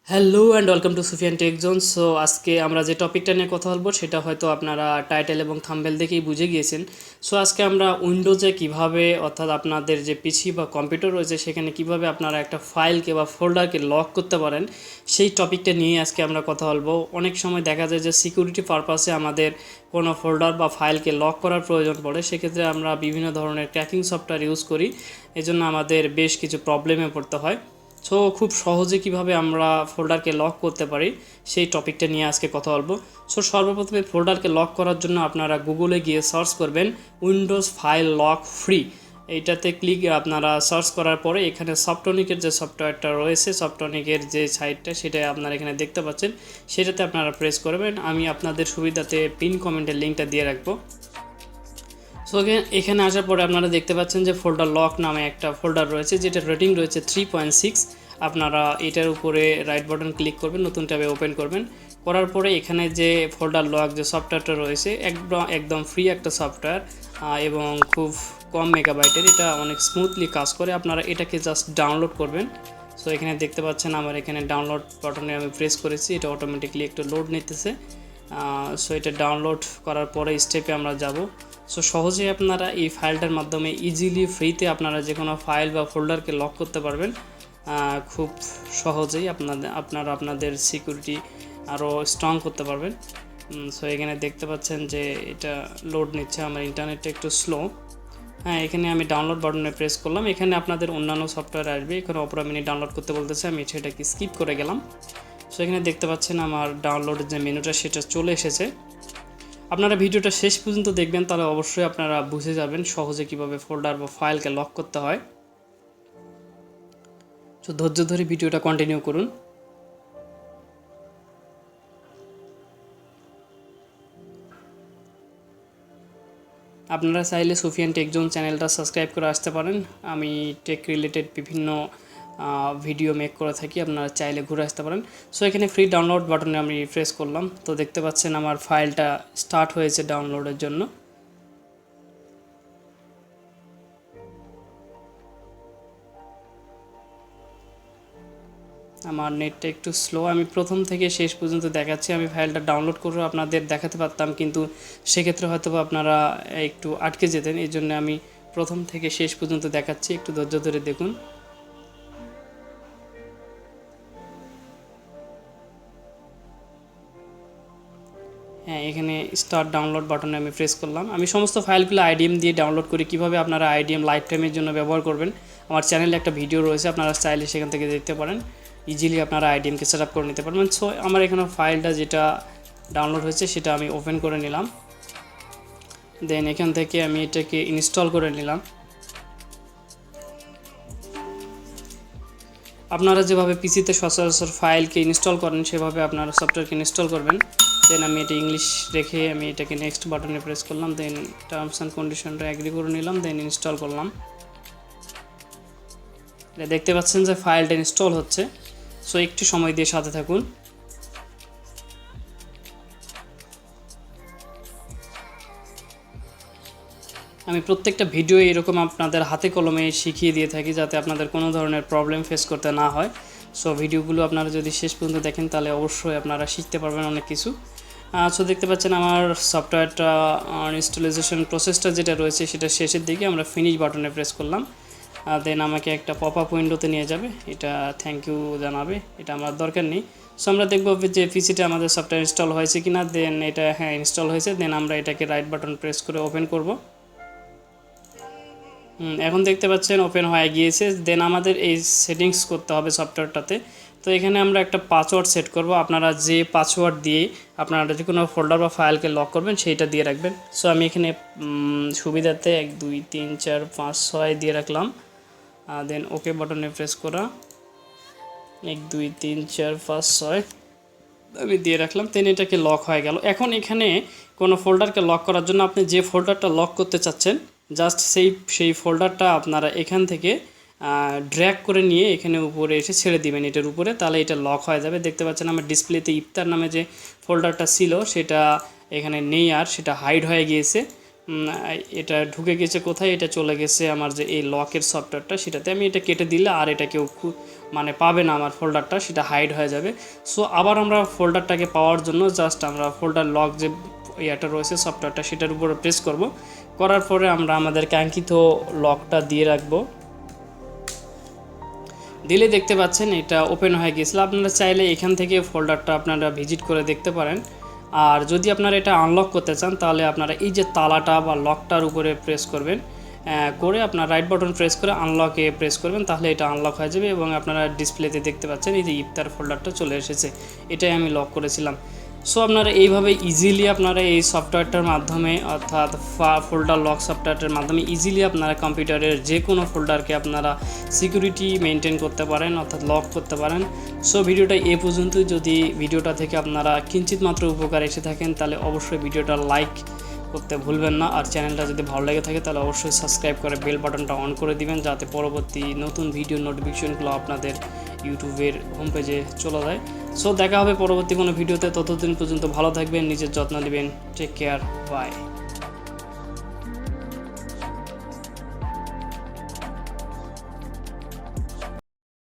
Hello and welcome to Sufiyan tech zone. So আজকে আমরা যে টপিকটা নিয়ে কথা বলবো সেটা হয়তো আপনারা টাইটেল এবং থাম্বনেল দেখেই বুঝে গিয়েছেন। সো আজকে আমরা উইন্ডোজে কিভাবে, অর্থাৎ আপনাদের যে পিসি বা কম্পিউটার রয়েছে সেখানে কিভাবে আপনারা একটা ফাইলকে বা ফোল্ডারকে লক করতে পারেন সেই টপিকটা নিয়ে আজকে আমরা কথা বলবো। অনেক সময় দেখা যায় যে সিকিউরিটি পারপাসে আমাদের কোনো ফোল্ডার বা ফাইলকে লক করার প্রয়োজন পড়ে, সেক্ষেত্রে আমরা বিভিন্ন ধরনের ক্র্যাকিং সফটওয়্যার ইউজ করি, এজন্য আমাদের বেশ কিছু প্রবলেমে পড়তে হয়। সো খুব সহজে কিভাবে আমরা ফোল্ডারকে লক করতে পারি সেই টপিকটা নিয়ে আজকে কথা বলবো। সো সর্বপ্রথমে ফোল্ডারকে লক করার জন্য আপনারা গুগলে গিয়ে সার্চ করবেন উইন্ডোজ ফাইল লক ফ্রি। এইটাতে ক্লিক আপনারা সার্চ করার পরে এখানে সফটওয়্যারের যে সফটওয়্যারটা রয়েছে, সফটওয়্যারের যে সাইটটা সেটা আপনারা এখানে দেখতে পাচ্ছেন, সেটাতে আপনারা প্রেস করবেন। আমি আপনাদের সুবিধাতে পিন কমেন্টের লিঙ্কটা দিয়ে রাখবো। সো এখানে আসার পরে আপনারা দেখতে পাচ্ছেন যে ফোল্ডার লক নামে একটা ফোল্ডার রয়েছে, যেটা রেটিং রয়েছে 3.6। আপনারা এটার উপরে রাইট বাটন ক্লিক করবেন, নতুন ট্যাবে ওপেন করবেন। করার পরে এখানে যে ফোল্ডার লক যে সফটওয়্যারটা রয়েছে একদম ফ্রি একটা সফটওয়্যার এবং খুব কম মেগাবাইটের, এটা অনেক স্মুথলি কাজ করে। আপনারা এটাকে জাস্ট ডাউনলোড করবেন। সো এখানে দেখতে পাচ্ছেন আমার এখানে ডাউনলোড বাটনে আমি প্রেস করেছি, এটা অটোমেটিকলি একটু লোড নিতেছে। সো এটা ডাউনলোড করার পরে স্টেপে আমরা যাব। সো সহজেই আপনারা এই ফাইলটার মাধ্যমে ইজিলি ফ্রিতে আপনারা যে কোনো ফাইল বা ফোল্ডারকে লক করতে পারবেন খুব সহজেই। আপনারা আপনাদের সিকিউরিটি আরও স্ট্রং করতে পারবেন। সো এখানে দেখতে পাচ্ছেন যে এটা লোড নিচ্ছে, আমার ইন্টারনেটটা একটু স্লো। হ্যাঁ, এখানে আমি ডাউনলোড বাটনে প্রেস করলাম। এখানে আপনাদের অন্যান্য সফটওয়্যার আসবে, এখানে অপরা মিনি ডাউনলোড করতে বলতেছে, আমি সেটাকে স্কিপ করে গেলাম। সো এখানে দেখতে পাচ্ছেন আমার ডাউনলোডের যে মেনুটা সেটা চলে এসেছে। আপনারা ভিডিওটা শেষ পর্যন্ত দেখবেন, তাহলে অবশ্যই আপনারা বুঝে যাবেন সহজে কিভাবে ফোল্ডার বা ফাইলকে লক করতে হয়। তো ধৈর্য ধরে ভিডিওটা কন্টিনিউ করুন। আপনারা চাইলে সুফিয়ান টেক জোন চ্যানেলটা সাবস্ক্রাইব করে আসতে পারেন। আমি টেক রিলেটেড বিভিন্ন ভিডিও মেক করে থাকি, আপনারা চাইলে ঘুরে আসতে পারেন। সো এখানে ফ্রি ডাউনলোড বাটনে আমি প্রেস করলাম, তো দেখতে পাচ্ছেন আমার ফাইলটা স্টার্ট হয়েছে ডাউনলোডের জন্য। আমার নেটটা একটু স্লো, আমি প্রথম থেকে শেষ পর্যন্ত দেখাচ্ছি। আমি ফাইলটা ডাউনলোড করে আপনাদের দেখাতে পারতাম, কিন্তু সেক্ষেত্রে হয়তো আপনারা একটু আটকে যেতেন, এই জন্য আমি প্রথম থেকে শেষ পর্যন্ত দেখাচ্ছি, একটু ধৈর্য ধরে দেখুন। হ্যাঁ, এখানে স্টার্ট ডাউনলোড বাটনে আমি প্রেস করলাম। আমি সমস্ত ফাইলগুলো আইডিএম দিয়ে ডাউনলোড করি, কিভাবে আপনারা আইডিএম লাইফ টাইমের জন্য ব্যবহার করবেন আমার চ্যানেলে একটা ভিডিও রয়েছে, আপনারা চাইলে সেখান থেকে দেখতে পারেন। ইজিলি আপনারা আইডিএমকে সেট আপ করে নিতে পারবেন। সো আমার এখানে ফাইলটা যেটা ডাউনলোড হয়েছে সেটা আমি ওপেন করে নিলাম। দেন এখান থেকে আমি এটাকে ইনস্টল করে নিলাম। আপনারা যেভাবে পিসিতে সচরাচর ফাইলকে ইনস্টল করেন সেভাবে আপনারা সফটওয়্যারকে ইনস্টল করবেন। দেন আমি এটা ইংলিশ রেখে আমি এটাকে নেক্সট বাটনে প্রেস করলাম। দেন টার্মস অ্যান্ড কন্ডিশনটা এগ্রি করে নিলাম, দেন ইনস্টল করলাম। এটা দেখতে পাচ্ছেন যে ফাইলটা ইনস্টল হচ্ছে। সো একটু সময় দিয়ে সাথে থাকুন। আমি প্রত্যেকটা ভিডিও এরকম আপনাদের হাতে কলমে শিখিয়ে দিয়ে থাকি, যাতে আপনাদের কোনো ধরনের প্রবলেম ফেস করতে না হয়। সো ভিডিওগুলো আপনারা যদি শেষ পর্যন্ত দেখেন তাহলে অবশ্যই আপনারা শিখতে পারবেন অনেক কিছু। সো দেখতে পাচ্ছেন আমার সফটওয়্যারটা ইনস্টলেশন প্রসেসটা যেটা রয়েছে সেটা শেষের দিকে, আমরা ফিনিশ বাটনে প্রেস করলাম। দেন আমাকে একটা পপ আপ উইন্ডোতে নিয়ে যাবে, এটা থ্যাংক ইউ জানাবে, এটা আমার দরকার নেই। সো আমরা দেখব যে পিসিটা আমাদের সফটওয়্যার ইনস্টল হয়েছে কিনা। দেন এটা হ্যাঁ ইনস্টল হয়েছে। দেন আমরা এটাকে রাইট বাটন প্রেস করে ওপেন করব। এখন দেখতে পাচ্ছেন ওপেন হয়ে গিয়েছে। দেন আমাদের এই সেটিংস করতে হবে সফটওয়্যারটাতে। তো এখানে আমরা একটা পাসওয়ার্ড সেট করব। আপনারা যে পাসওয়ার্ড দিয়ে আপনারা যে কোনো ফোল্ডার বা ফাইলকে লক করবেন সেইটা দিয়ে রাখবেন। সো আমি এখানে সুবিধাতে 1 2 3 4 5 6 দিয়ে রাখলাম। দেন ওকে বাটনে প্রেস করা, 1 2 3 4 5 6 আমি দিয়ে রাখলাম। দেন এটাকে লক হয়ে গেল। এখন এখানে কোনো ফোল্ডারকে লক করার জন্য আপনি যে ফোল্ডারটা লক করতে চাচ্ছেন জাস্ট সেই ফোল্ডারটা আপনারা এখান থেকে ড্র্যাগ করে নিয়ে এখানে উপরে এসে ছেড়ে দিবেন এটার উপরে, তাহলে এটা লক হয়ে যাবে। দেখতে পাচ্ছেন আমার ডিসপ্লেতে ইফতার নামে যে ফোল্ডারটা ছিল সেটা এখানে নেই, আর সেটা হাইড হয়ে গিয়েছে। এটা ঢুকে গেছে কোথায়, এটা চলে গেছে আমার যে এই লকের সফটওয়্যারটা, সেটাতে আমি এটা কেটে দিলে আর এটা কেউ মানে পাবে না আমার ফোল্ডারটা, সেটা হাইড হয়ে যাবে। সো আবার আমরা ফোল্ডারটাকে পাওয়ার জন্য জাস্ট আমরা ফোল্ডার লক যে এটা রয়েছে সফটওয়্যারটা, সেটার উপরে প্রেস করব। করার পরে আমরা আমাদের কাঙ্ক্ষিত লকটা দিয়ে রাখবো। দিলে দেখতে পাচ্ছেন এটা ওপেন হয়ে গিয়েছিল। আপনারা চাইলে এখান থেকে ফোল্ডারটা আপনারা ভিজিট করে দেখতে পারেন। আর যদি আপনারা এটা আনলক করতে চান তাহলে আপনারা এই যে তালাটা বা লকটার উপরে প্রেস করবেন, করে আপনার রাইট বাটন প্রেস করে আনলকে প্রেস করবেন, তাহলে এটা আনলক হয়ে যাবে। এবং আপনারা ডিসপ্লেতে দেখতে পাচ্ছেন এই যে ইফতার ফোল্ডারটা চলে এসেছে, এটাই আমি লক করেছিলাম। সো আপনারা এইভাবে ইজিলি আপনারা এই সফটওয়্যারটার মাধ্যমে অর্থাৎ ফোল্ডার লক সফটওয়্যারটার মাধ্যমে ইজিলি আপনারা কম্পিউটারের যে কোনো ফোল্ডারকে আপনারা সিকিউরিটি মেনটেন করতে পারেন অর্থাৎ লক করতে পারেন। সো ভিডিওটা এ পর্যন্তই। যদি ভিডিওটা থেকে আপনারা কিঞ্চিত মাত্র উপকার এসে থাকেন তাহলে অবশ্যই ভিডিওটা লাইক করতে ভুলবেন না। আর চ্যানেলটা যদি ভালো লেগে থাকে তাহলে অবশ্যই সাবস্ক্রাইব করে বেল বাটনটা অন করে দিবেন, যাতে পরবর্তী নতুন ভিডিও নোটিফিকেশনগুলো আপনাদের ইউটিউবের হোম পেজে চলে যায়। সো দেখা হবে পরবর্তী কোনো ভিডিওতে। ততদিন পর্যন্ত ভালো থাকবেন, নিজের যত্ন নেবেন। Take care, by.